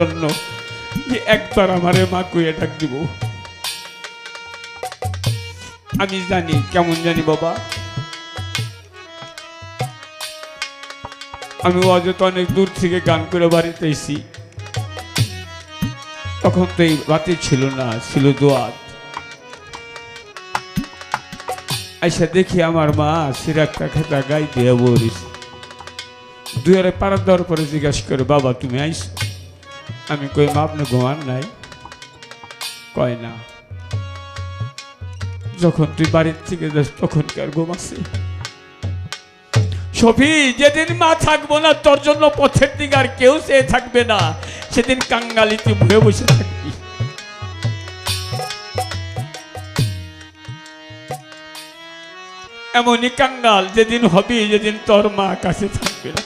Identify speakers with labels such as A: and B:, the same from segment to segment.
A: জন্য যে একবার আমারে মা কইয়া ডাক দিব। আমি জানি কেমন জানি বাবা, আমি অযথা অনেক দূর থেকে গান করে বাড়িতে এসেছি। তখন তো এই বাতি ছিল না, ছিল দোয়াত। আইসা দেখি আমার মা সিরাক্তা খেতা গাই দিয়ে বলিস দুয়ারে পাড়া দেওয়ার পরে জিজ্ঞাসা করে, বাবা তুমি আইস? আমি কই মা আপনি ঘুমান নাই? কয় না, যখন তুই বাড়ির থেকে যাস তখন কি আর ঘুম আছে? সফি, যেদিন মা থাকবো না তোর জন্য পথের দিকে আর কেউ চেয়ে থাকবে না, সেদিন কাঙ্গালিতে ভয়ে বসে থাকবি। এমনই কাঙ্গাল যেদিন হবি, যেদিন তোর মা কাছে থাকবে না।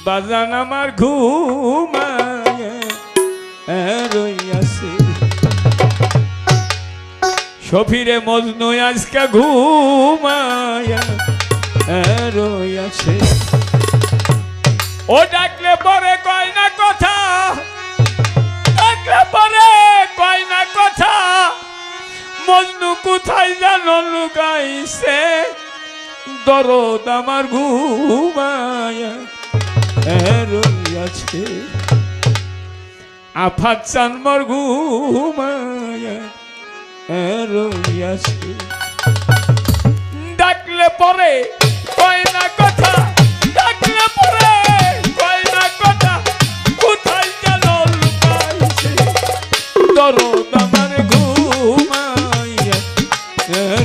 A: বাজান আমার ঘুমায় রইয়াছে, সফিরে মজনু আজকা ঘুমায় রইয়াছে। ও ডাকলে পরে কয় না কথা, ডাকলে পরে কয় না কথা, মজনু কোথায় জানো লুকাইছে, দরদ আমার ঘুমায় রইয়াছে। আফাত চানমর ঘুমায় রইয়াছে। ডাকলে পরে কয় না কথা, ডাকলে পরে কয় না কথা, কোথায় যেন লুকাইছে, দরদ আমার ঘুমায়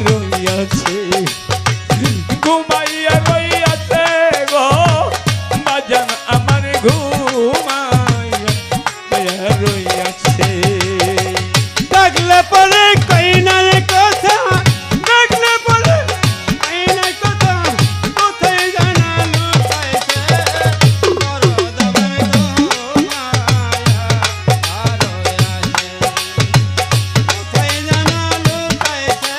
A: রইয়াছে। ঘুমাইয়া রইয়াছে গো বাজান আমার ঘুমাইয়া রইয়াছে।
B: ডাকলে পরে কই না কথা, ডাকলে পরে কই না কথা, কোথায় জানা লুকাইছে, দরদ আমার ঘুমায়া রইয়াছে। কোথায় জানা লুকাইছে,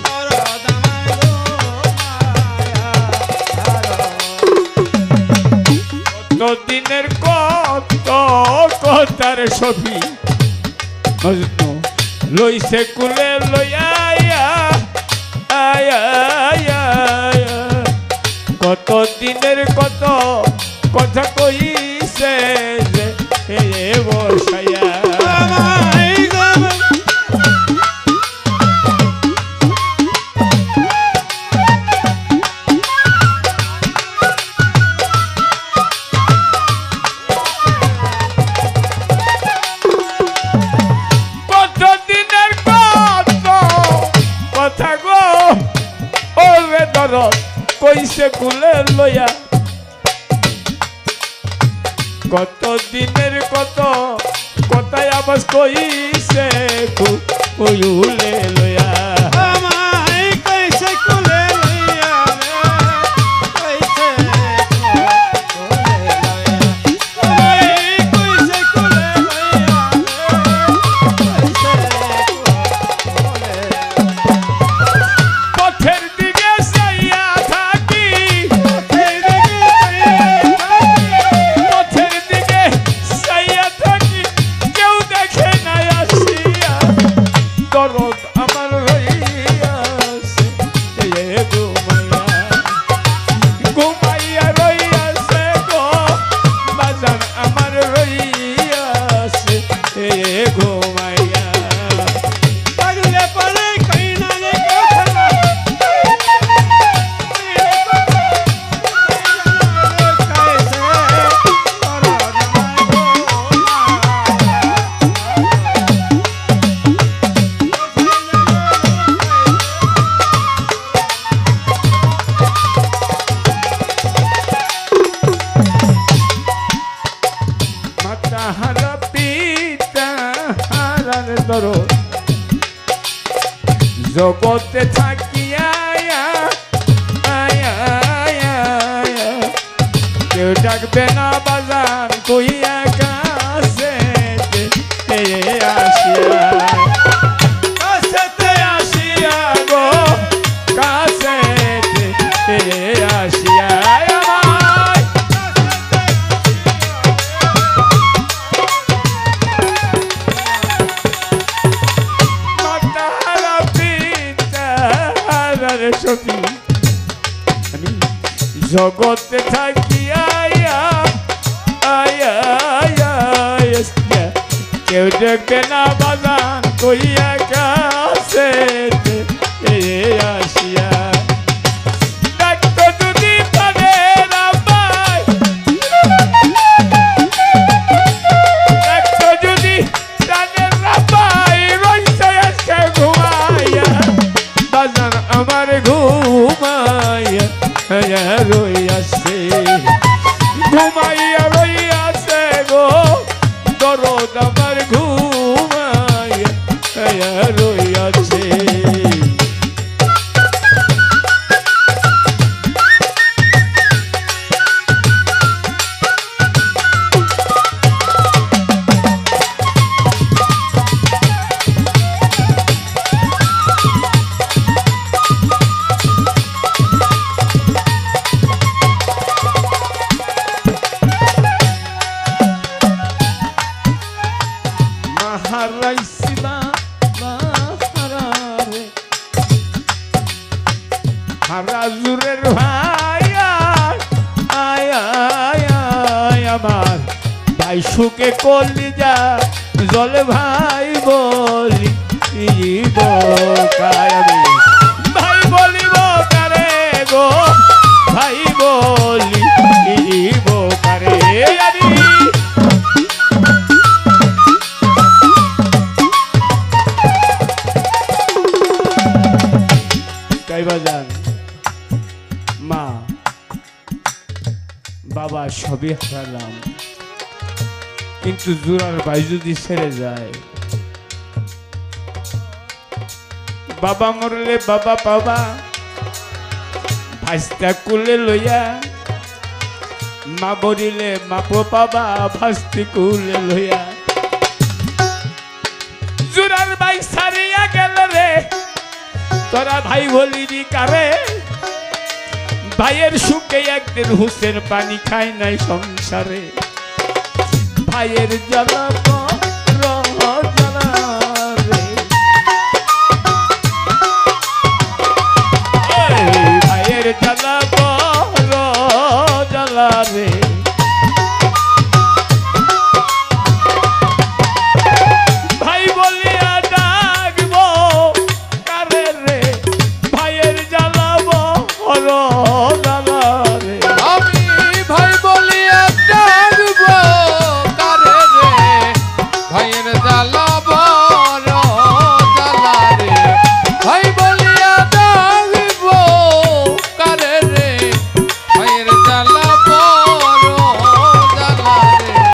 B: দরদ আমার ঘুমায়া।
A: দিনের কত কথার ছবি মজনু লইছে কুলে লইয়া কত দিনের কত কথা কইছে যে বসাইয়া। কইছে কুলে লইয়া কত দিনের কত কথায় আবাস কইছে কুলে লইয়া।
B: আমায় কইছে কুলে লইয়া রে, কইছে কুলে লইয়া। আমায় কইছে কুলে লইয়া রে, কইছে কুলে লইয়া।
A: পথের দিকে চাইয়া থাকি, পথের দিকে চাইয়া থাকি, কেউ দেখে নাই আসিয়া, দরদ আমার জগতে থাকিয়া কেউ ডাকবে না বাজান কইয়া কাছে আসিয়া
B: কাছেতে আসিয়া
A: গো কাছে আসিয়া আমার মাতারা পিতার সখী আমি জগতে থাকিয়া কেউ দেখবে না বাগান কইয়া কাছে আসিয়া ডাক্তার যদি পারে না পাই ডাক্তার যদি জানে না পাই রইছে আজকে ঘুমাইয়া বাজান আমার ঘুমাইয়া রইয়াছে ঘুমাইয়া রইয়াছে গো দরদ আমার ঘুমাইয়া রইয়াছে হারাজুরের ভাই আমার ভাই সুখে করলি যা জলে ভাই বলি আমি ভাই বলিব কারে গো ভাই বলি কারে আমি যান মা বাবা সবই হারালাম কিন্তু জোরার ভাই যদি ছেড়ে যায় বাবা মরলে বাবা পাবা ভাস্তা কুলে লইয়া মা বলিলে মাপো পাবা ভাস্তি কুলে লইয়া জোরার ভাই সারিয়া গেল রে তোরা ভাই বলিনি কারে ভাইয়ের সুখে একদিন হুসের পানি খায় নাই সংসারে ভাইয়ের জ্বালা